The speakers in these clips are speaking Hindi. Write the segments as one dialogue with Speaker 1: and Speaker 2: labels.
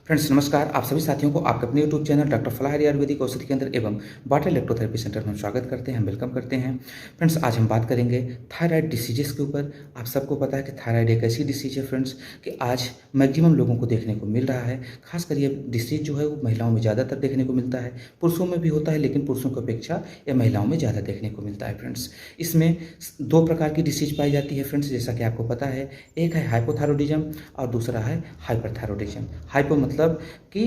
Speaker 1: फ्रेंड्स नमस्कार। आप सभी साथियों को आपके अपने यूट्यूब चैनल डॉक्टर फलाह आयुर्वेदिक औषधि केंद्र एवं वाटर इलेक्ट्रोथेरेपी सेंटर में स्वागत करते हैं, वेलकम करते हैं। फ्रेंड्स आज हम बात करेंगे थायराइड डिसीजेस के ऊपर। आप सबको पता है कि थायराइड एक ऐसी डिसीज है फ्रेंड्स कि आज मैक्सिमम लोगों को देखने को मिल रहा है। खासकर ये डिसीज जो है वो महिलाओं में ज़्यादातर देखने को मिलता है, पुरुषों में भी होता है लेकिन पुरुषों की अपेक्षा यह महिलाओं में ज़्यादा देखने को मिलता है फ्रेंड्स। इसमें दो प्रकार की डिसीज पाई जाती है फ्रेंड्स, जैसा कि आपको पता है। एक है हाइपोथायरॉयडिज्म और दूसरा है हाइपरथायरॉयडिज्म। हाइपो मतलब कि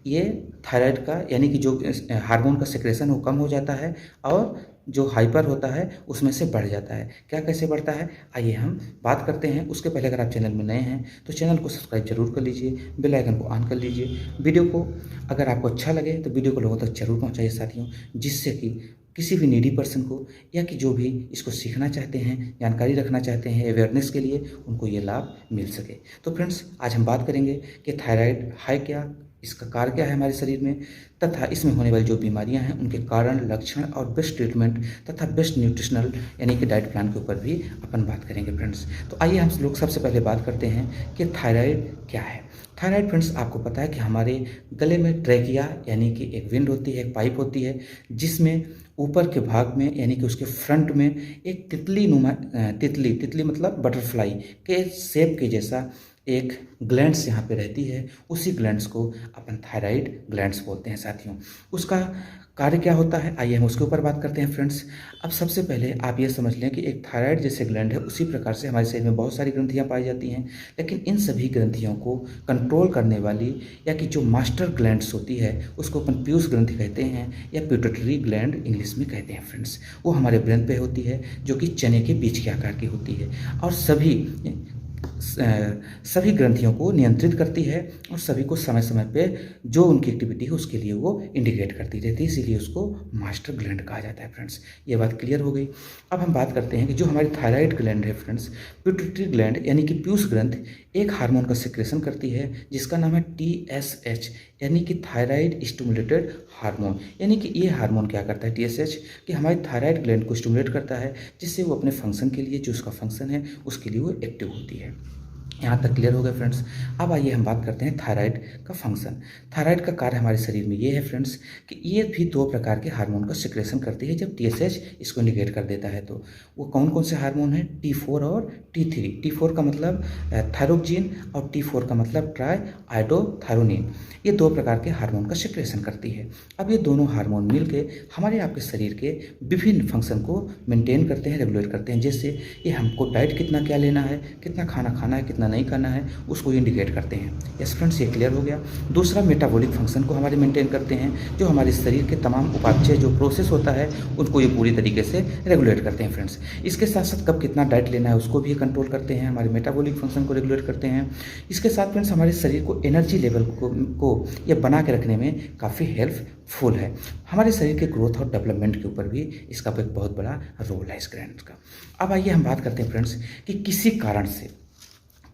Speaker 1: ये थायराइड का यानी कि जो हार्मोन का सेक्रेशन वो कम हो जाता है, और जो हाइपर होता है उसमें से बढ़ जाता है। क्या कैसे बढ़ता है आइए हम बात करते हैं। उसके पहले अगर आप चैनल में नए हैं तो चैनल को सब्सक्राइब जरूर कर लीजिए, बेल आइकन को ऑन कर लीजिए। वीडियो को अगर आपको अच्छा लगे तो वीडियो को लोगों तक जरूर पहुंचाइए साथियों, जिससे कि किसी भी नीडी पर्सन को या कि जो भी इसको सीखना चाहते हैं, जानकारी रखना चाहते हैं अवेयरनेस के लिए, उनको ये लाभ मिल सके। तो फ्रेंड्स आज हम बात करेंगे कि थायराइड है क्या, इसका कार्य क्या है हमारे शरीर में, तथा इसमें होने वाली जो बीमारियां हैं उनके कारण, लक्षण और बेस्ट ट्रीटमेंट तथा बेस्ट न्यूट्रिशनल यानी कि डाइट प्लान के ऊपर भी अपन बात करेंगे फ्रेंड्स। तो आइए हम लोग सबसे पहले बात करते हैं कि थायराइड क्या है। थायराइड फ्रेंड्स आपको पता है कि हमारे गले में ट्रैकिया यानी कि एक विंड होती है, एक पाइप होती है, जिसमें ऊपर के भाग में यानी कि उसके फ्रंट में एक तितली मतलब बटरफ्लाई के शेप के जैसा एक ग्लैंड्स यहाँ पे रहती है। उसी ग्लैंड्स को अपन थायराइड ग्लैंड्स बोलते हैं साथियों। उसका कार्य क्या होता है आइए हम उसके ऊपर बात करते हैं फ्रेंड्स। अब सबसे पहले आप ये समझ लें कि एक थायराइड जैसे ग्लैंड है, उसी प्रकार से हमारे शरीर में बहुत सारी ग्रंथियाँ पाई जाती हैं, लेकिन इन सभी ग्रंथियों को कंट्रोल करने वाली या कि जो मास्टर ग्लैंड्स होती है उसको अपन पीयूष ग्रंथि कहते हैं या पिट्यूटरी ग्लैंड इंग्लिश में कहते हैं फ्रेंड्स। वो हमारे ब्रेन पे होती है, जो कि चने के बीज के आकार की होती है, और सभी ग्रंथियों को नियंत्रित करती है और सभी को समय समय पे जो उनकी एक्टिविटी है उसके लिए वो इंडिकेट करती रहती है, इसीलिए उसको मास्टर ग्लैंड कहा जाता है फ्रेंड्स। ये बात क्लियर हो गई। अब हम बात करते हैं कि जो हमारी थायराइड ग्लैंड है फ्रेंड्स, पिट्यूटरी ग्लैंड यानी कि पीयूष ग्रंथ एक हार्मोन का सिक्रेशन करती है जिसका नाम है TSH यानी कि थायराइड स्टिमुलेटेड हार्मोन। यानी कि ये हार्मोन क्या करता है TSH कि हमारी थायराइड ग्लैंड को स्टिमुलेट करता है, जिससे वो अपने फंक्शन के लिए, जो उसका फंक्शन है उसके लिए वो एक्टिव होती है। यहाँ तक क्लियर हो गया फ्रेंड्स। अब आइए हम बात करते हैं थायराइड का फंक्शन। थायराइड का कार्य हमारे शरीर में ये है फ्रेंड्स कि ये भी दो प्रकार के हार्मोन का सिक्रेशन करती है। जब TSH इसको इंडिकेट कर देता है तो वो कौन कौन से हार्मोन हैं, T4 और T3। T4 का मतलब थायरोक्सिन और T4 का मतलब ट्राई आइडोथायरोनिन। ये दो प्रकार के हार्मोन का सिक्रेशन करती है। अब ये दोनों हार्मोन मिलकर हमारे आपके शरीर के विभिन्न फंक्शन को मेंटेन करते हैं, रेगुलेट करते हैं। जैसे ये हमको डाइट कितना क्या लेना है, कितना खाना खाना है, कितना नहीं करना है, उसको इंडिकेट करते हैं। यस फ्रेंड्स ये क्लियर हो गया। दूसरा मेटाबॉलिक फंक्शन को हमारे मेंटेन करते हैं, जो हमारे शरीर के तमाम उपापचय जो प्रोसेस होता है उनको ये पूरी तरीके से रेगुलेट करते हैं फ्रेंड्स। इसके साथ साथ कब कितना डाइट लेना है उसको भी कंट्रोल करते हैं, हमारे मेटाबॉलिक फंक्शन को रेगुलेट करते हैं। इसके साथ फ्रेंड्स हमारे शरीर को एनर्जी लेवल को ये बना के रखने में काफ़ी हेल्पफुल है। हमारे शरीर के ग्रोथ और डेवलपमेंट के ऊपर भी इसका एक बहुत बड़ा रोल है इस ग्लैंड का। अब आइए हम बात करते हैं फ्रेंड्स कि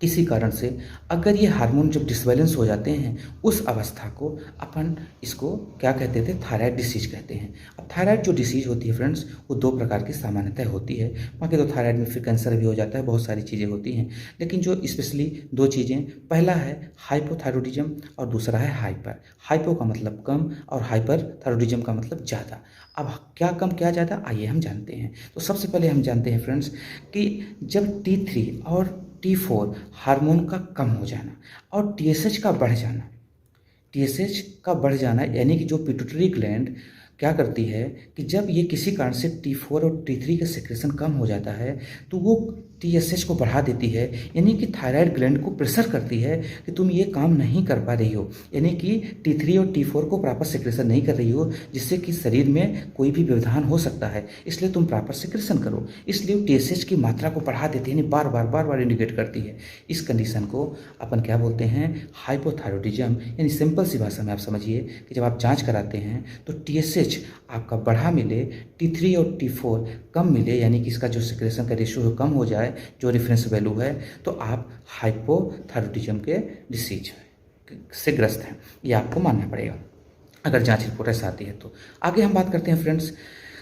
Speaker 1: किसी कारण से अगर ये हार्मोन जब डिसबैलेंस हो जाते हैं, उस अवस्था को अपन इसको क्या कहते थे, थायराइड डिसीज कहते हैं। अब थायराइड जो डिसीज होती है फ्रेंड्स वो दो प्रकार की सामान्यतः होती है। बाकी तो थायराइड में फिर कैंसर भी हो जाता है, बहुत सारी चीज़ें होती हैं, लेकिन जो स्पेशली दो चीज़ें, पहला है हाइपोथायरॉयडिज्म और दूसरा है हाइपर। हाइपो का मतलब कम और हाइपर थायरॉयडिज्म का मतलब ज़्यादा। अब क्या कम क्या ज़्यादा आइए हम जानते हैं। तो सबसे पहले हम जानते हैं फ्रेंड्स कि जब T3 और T4 हार्मोन का कम हो जाना और TSH का बढ़ जाना, TSH का बढ़ जाना यानी कि जो पिट्यूटरी ग्लैंड क्या करती है कि जब ये किसी कारण से T4 और T3 का सेक्रेशन कम हो जाता है तो वो TSH को बढ़ा देती है, यानी कि थायराइड ग्लैंड को प्रेशर करती है कि तुम ये काम नहीं कर पा रही हो, यानी कि T3 और T4 को प्रॉपर सेक्रेशन नहीं कर रही हो, जिससे कि शरीर में कोई भी व्यवधान हो सकता है, इसलिए तुम प्रॉपर सेक्रेशन करो। इसलिए TSH की मात्रा को बढ़ा देती है, यानी बार बार इंडिकेट करती है। इस कंडीशन को अपन क्या बोलते हैं, हाइपोथायरॉयडिज्म। यानी सिंपल सी भाषा में आप समझिए कि जब आप जाँच कराते हैं तो TSH आपका बढ़ा मिले, T3 और T4 कम मिले, यानी कि इसका जो सिक्रेशन का रेशियो कम हो जाए, जो रेफरेंस वैल्यू है, तो आप हाइपोथायरॉयडिज्म के डिसीज से ग्रस्त हैं, ये आपको मानना पड़ेगा अगर जांच रिपोर्ट ऐसा आती है तो। आगे हम बात करते हैं फ्रेंड्स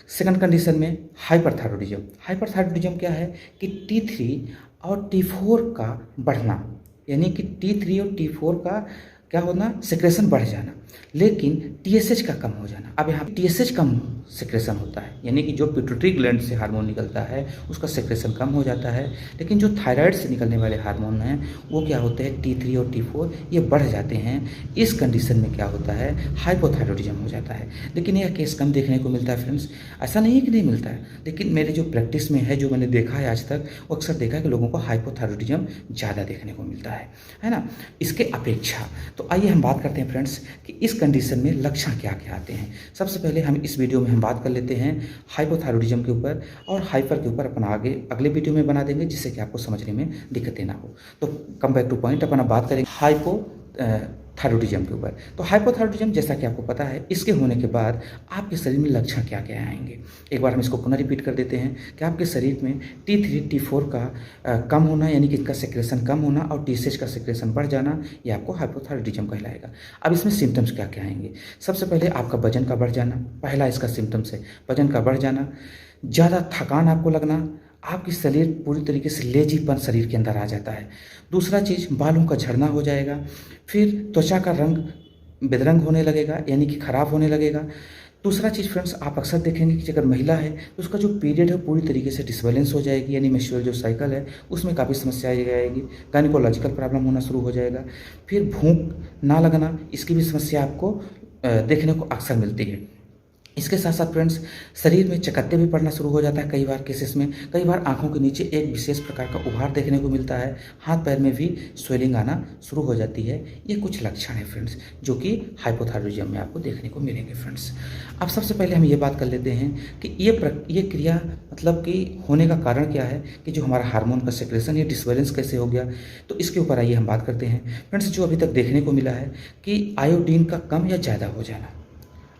Speaker 1: सेकंड कंडीशन में, हाइपरथायरॉयडिज्म। हाइपरथायरॉयडिज्म क्या है कि T3 और T4 का बढ़ना, यानी कि T3 और T4 का क्या होना, सेक्रेशन बढ़ जाना, लेकिन टीएसएच का कम हो जाना। अब यहाँ टीएसएच कम सेक्रेशन होता है, यानी कि जो पिट्यूटरी ग्लैंड से हार्मोन निकलता है उसका सेक्रेशन कम हो जाता है, लेकिन जो थायराइड से निकलने वाले हार्मोन हैं वो क्या होते हैं, T3 और T4 ये बढ़ जाते हैं। इस कंडीशन में क्या होता है, हाइपोथायरॉयडिज्म हो जाता है। लेकिन यह केस कम देखने को मिलता है फ्रेंड्स, ऐसा नहीं है कि नहीं मिलता है, लेकिन मेरे जो प्रैक्टिस में है, जो मैंने देखा है आज तक, वो अक्सर देखा है कि लोगों को हाइपोथायरॉयडिज्म ज़्यादा देखने को मिलता है ना, इसके अपेक्षा। तो आइए हम बात करते हैं फ्रेंड्स कि इस कंडीशन में लक्षण क्या क्या आते हैं। सबसे पहले हम इस वीडियो में हम बात कर लेते हैं हाइपोथायरॉयडिज्म के ऊपर, और हाइपर के ऊपर अपन आगे अगले वीडियो में बना देंगे, जिससे कि आपको समझने में दिक्कतें ना हो। तो कम बैक टू पॉइंट, अपन अब बात करेंगे हाइपोथायरॉयडिज्म के ऊपर। तो हाइपोथायरॉयडिज्म जैसा कि आपको पता है, इसके होने के बाद आपके शरीर में लक्षण क्या क्या आएंगे। एक बार हम इसको पुनः रिपीट कर देते हैं कि आपके शरीर में T3 T4 का कम होना, यानी कि इसका सेक्रेशन कम होना, और TSH का सेक्रेशन बढ़ जाना, ये आपको हाइपोथायरॉयडिज्म कहलाएगा। अब इसमें सिम्टम्स क्या क्या आएंगे। सबसे पहले आपका वजन का बढ़ जाना, पहला इसका सिम्टम्स है वजन का बढ़ जाना। ज़्यादा थकान आपको लगना, आपकी शरीर पूरी तरीके से लेजीपन शरीर के अंदर आ जाता है। दूसरा चीज़, बालों का झड़ना हो जाएगा। फिर त्वचा का रंग बेदरंग होने लगेगा, यानी कि खराब होने लगेगा। दूसरा चीज़ फ्रेंड्स, आप अक्सर देखेंगे कि अगर महिला है तो उसका जो पीरियड है पूरी तरीके से डिसबैलेंस हो जाएगी, यानी मेंस्ट्रुअल जो साइकिल है उसमें काफ़ी समस्या आएगी। गायनिकोलॉजिकल प्रॉब्लम होना शुरू हो जाएगा। फिर भूख ना लगना, इसकी भी समस्या आपको देखने को अक्सर मिलती है। इसके साथ साथ फ्रेंड्स, शरीर में चकत्ते भी पड़ना शुरू हो जाता है। कई बार केसेस में, कई बार आंखों के नीचे एक विशेष प्रकार का उभार देखने को मिलता है। हाथ पैर में भी स्वेलिंग आना शुरू हो जाती है। ये कुछ लक्षण है फ्रेंड्स, जो कि हाइपोथायरॉयडिज्म में आपको देखने को मिलेंगे फ्रेंड्स। अब सबसे पहले हम ये बात कर लेते हैं कि ये क्रिया मतलब कि होने का कारण क्या है, कि जो हमारा हार्मोन का सेक्रेशन, ये डिसबैलेंस कैसे हो गया। तो इसके ऊपर आइए हम बात करते हैं फ्रेंड्स। जो अभी तक देखने को मिला है कि आयोडीन का कम या ज़्यादा हो जाना,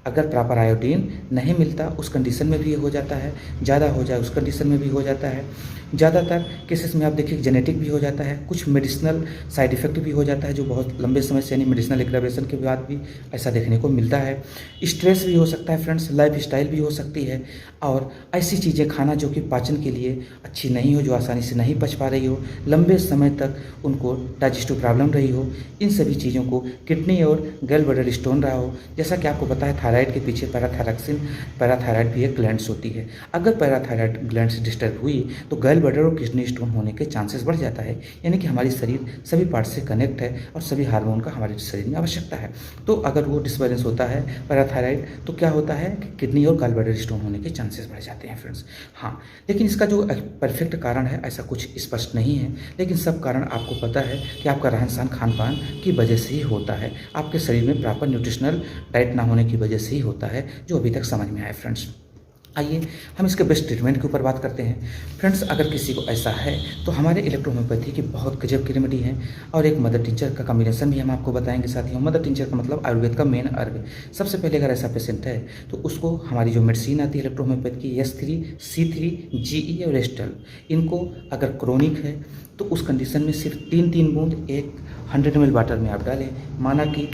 Speaker 1: अगर प्रॉपर आयोडीन नहीं मिलता उस कंडीशन में भी ये हो जाता है, ज़्यादा हो जाए उस कंडीशन में भी हो जाता है। ज़्यादातर केसेस में आप देखिए जेनेटिक भी हो जाता है, कुछ मेडिसिनल साइड इफ़ेक्ट भी हो जाता है, जो बहुत लंबे समय से, यानी मेडिसिनल एग्रावेशन के बाद भी ऐसा देखने को मिलता है। स्ट्रेस भी हो सकता है फ्रेंड्स, लाइफ स्टाइल भी हो सकती है, और ऐसी चीज़ें खाना जो कि पाचन के लिए अच्छी नहीं हो, जो आसानी से नहीं पच पा रही हो, लंबे समय तक उनको डाइजेस्टिव प्रॉब्लम रही हो, इन सभी चीज़ों को, किडनी और गैल ब्लैडर स्टोन रहा हो। जैसा कि आपको पता है, थायराइड के पीछे पैराथायराइड भी एक ग्लैंड्स होती है। अगर पैराथायराइड ग्लैंड्स डिस्टर्ब हुई तो गैल ब्लैडर और किडनी स्टोन होने के चांसेस बढ़ जाता है, यानी कि हमारी शरीर सभी पार्ट से कनेक्ट है और सभी हार्मोन का हमारे शरीर में आवश्यकता है। तो अगर वो डिसबैलेंस होता है पैराथायराइड, तो क्या होता है कि किडनी और गैल ब्लैडर स्टोन होने के चांसेस बढ़ जाते हैं फ्रेंड्स। हाँ, लेकिन इसका जो परफेक्ट कारण है ऐसा कुछ स्पष्ट नहीं है, लेकिन सब कारण आपको पता है कि आपका रहन सहन खान पान की वजह से ही होता है, आपके शरीर में प्रॉपर न्यूट्रिशनल डाइट ना होने की वजह से ही होता है, जो अभी तक समझ में आया फ्रेंड्स। आइए हम इसके बेस्ट ट्रीटमेंट के ऊपर बात करते हैं फ्रेंड्स। अगर किसी को ऐसा है तो हमारे इलेक्ट्रोहोम्योपैथी की बहुत गजब की रेमेडी है, और एक मदर टिंचर का कॉम्बिनेशन भी हम आपको बताएंगे साथियों। मदर टिंचर का मतलब आयुर्वेद का मेन अर्ग। सबसे पहले अगर ऐसा पेशेंट है तो उसको हमारी जो मेडिसिन आती है इलेक्ट्रोहोम्योपैथी की, S3, C3, GE और एस्टल, इनको अगर क्रोनिक है तो उस कंडीशन में सिर्फ 3-3 बूंद एक 100 ml वाटर में आप डालें। माना कि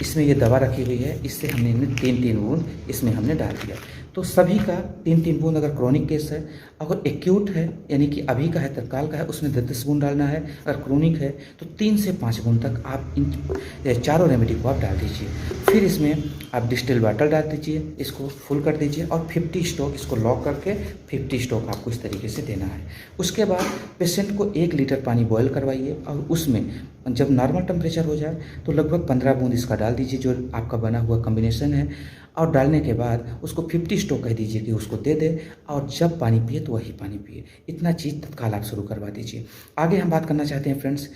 Speaker 1: इसमें ये दवा रखी हुई है, इससे हमने 3-3 बूंद इसमें हमने डाल दिया। तो सभी का 3-3 बूंद अगर क्रोनिक केस है, अगर एक्यूट है यानी कि अभी का है, तत्काल का है, उसमें 10-10 बूंद डालना है। अगर क्रोनिक है तो 3 से 5 बूंद तक आप इन चारों रेमेडी को आप डाल दीजिए। फिर इसमें आप डिस्टिल वाटर डाल दीजिए, इसको फुल कर दीजिए, और 50 स्टॉक इसको लॉक करके 50 स्टॉक आपको इस तरीके से देना है। उसके बाद पेशेंट को 1 लीटर पानी बॉयल करवाइए, और उसमें जब नॉर्मल टेम्परेचर हो जाए तो लगभग 15 बूंद इसका डाल दीजिए, जो आपका बना हुआ कॉम्बिनेशन है। और डालने के बाद उसको 50 स्टॉक कह दीजिए कि उसको दे दे, और जब पानी पिए तो वही पानी पिए। इतना चीज़ तत्काल आप शुरू करवा दीजिए। आगे हम बात करना चाहते हैं फ्रेंड्स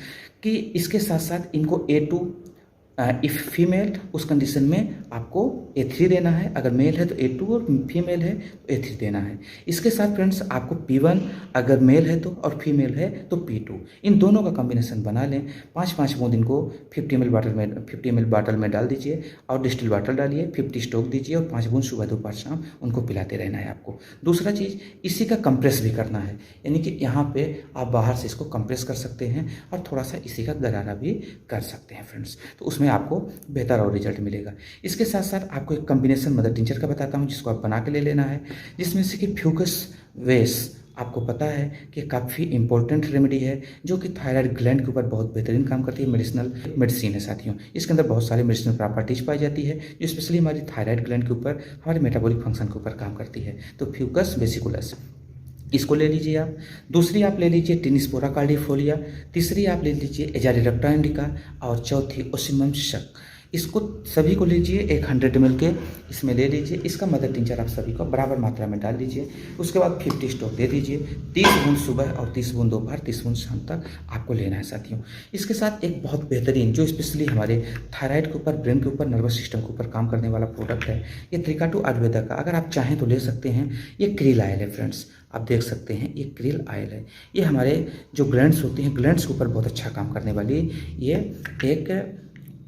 Speaker 1: कि इसके साथ साथ इनको A2 इफ़ फीमेल, उस कंडीशन में आपको A3 देना है। अगर मेल है तो A2 और फीमेल है तो A3 देना है। इसके साथ फ्रेंड्स आपको P1 अगर मेल है तो, और फीमेल है तो P2। इन दोनों का कॉम्बिनेशन बना लें। 5-5 बूंद इनको 50 ml बाटल में डाल दीजिए, और डिस्टिल वाटर डालिए, 50 स्टॉक दीजिए, और 5 बूंद सुबह दोपहर शाम उनको पिलाते रहना है आपको। दूसरा चीज़, इसी का कंप्रेस भी करना है, यानी कि यहाँ पे आप बाहर से इसको कंप्रेस कर सकते हैं, और थोड़ा सा इसी का गरारा भी कर सकते हैं फ्रेंड्स। तो उसमें आपको बेहतर और रिजल्ट मिलेगा। इसके साथ साथ आपको एक कॉम्बिनेशन मदर टिंचर का बताता हूँ, जिसको आप बना के ले लेना है, जिसमें से कि फ्यूकस वेस आपको पता है कि काफ़ी इंपॉर्टेंट रेमेडी है, जो कि थायराइड ग्लैंड के ऊपर बहुत बेहतरीन काम करती है। मेडिसिनल मेडिसिन है साथियों। इसके अंदर बहुत सारी मेडिसिनल प्रॉपर्टीज पाई जाती है, जो स्पेशली हमारी थायराइड ग्लैंड के ऊपर, हमारे मेटाबॉलिक फंक्शन के ऊपर काम करती है। तो फ्यूकस वेसिकुलस, इसको ले लीजिए आप। दूसरी आप ले लीजिए टिनिस्पोरा कार्डिफोलिया। तीसरी आप ले लीजिए एजारिडप्टा इंडिका। और चौथी ओसिमम शक। इसको सभी को लीजिए 100 ml के इसमें ले लीजिए। इसका मदर टिंचर आप सभी को बराबर मात्रा में डाल लीजिए। उसके बाद 50 स्टॉक दे दीजिए। 30 बूंद सुबह और 30 बूंद दोपहर, 30 बूंद शाम तक आपको लेना है साथियों। इसके साथ एक बहुत बेहतरीन, जो स्पेशली हमारे थायराइड के ऊपर, ब्रेन के ऊपर, नर्वस सिस्टम के ऊपर काम करने वाला प्रोडक्ट है, ये त्रिकाटु आयुर्वेदा का, अगर आप चाहें तो ले सकते हैं। ये क्रिल आयल है फ्रेंड्स, आप देख सकते हैं ये क्रिल आयल है। ये हमारे जो ग्लैंड्स होते हैं, ग्लैंड्स के ऊपर बहुत अच्छा काम करने वाली ये एक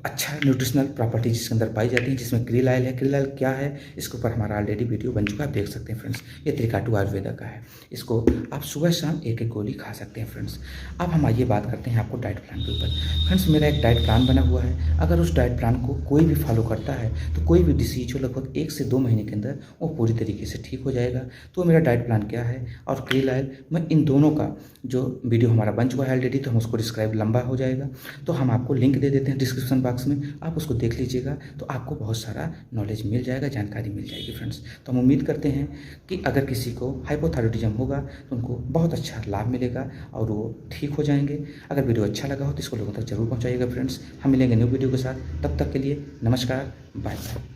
Speaker 1: अच्छा न्यूट्रिशनल प्रॉपर्टीज इसके अंदर पाई जाती हैं, जिसमें क्रिल ऑयल है। क्रिल ऑयल क्या है, इसके ऊपर हमारा ऑलरेडी वीडियो बन चुका है, आप देख सकते हैं फ्रेंड्स। ये त्रिकाटु आयुर्वेदा का है। इसको आप सुबह शाम एक एक गोली खा सकते हैं फ्रेंड्स। अब हम आइए बात करते हैं आपको डाइट प्लान के ऊपर। फ्रेंड्स, मेरा एक डाइट प्लान बना हुआ है। अगर उस डाइट प्लान को कोई भी फॉलो करता है तो कोई भी डिसीज हो, लगभग 1 से 2 महीने के अंदर वो पूरी तरीके से ठीक हो जाएगा। तो मेरा डाइट प्लान क्या है और क्रिल ऑयल, मैं इन दोनों का जो वीडियो हमारा बन चुका है ऑलरेडी, तो हम उसको डिस्क्राइब लंबा हो जाएगा, तो हम आपको लिंक दे देते हैं डिस्क्रिप्शन बॉक्स में, आप उसको देख लीजिएगा। तो आपको बहुत सारा नॉलेज मिल जाएगा, जानकारी मिल जाएगी फ्रेंड्स। तो हम उम्मीद करते हैं कि अगर किसी को हाइपोथायरॉयडिज्म होगा तो उनको बहुत अच्छा लाभ मिलेगा और वो ठीक हो जाएंगे। अगर वीडियो अच्छा लगा हो तो इसको लोगों तक जरूर पहुँचाइएगा फ्रेंड्स। हम मिलेंगे न्यू वीडियो के साथ, तब तक के लिए नमस्कार, बाय बाय।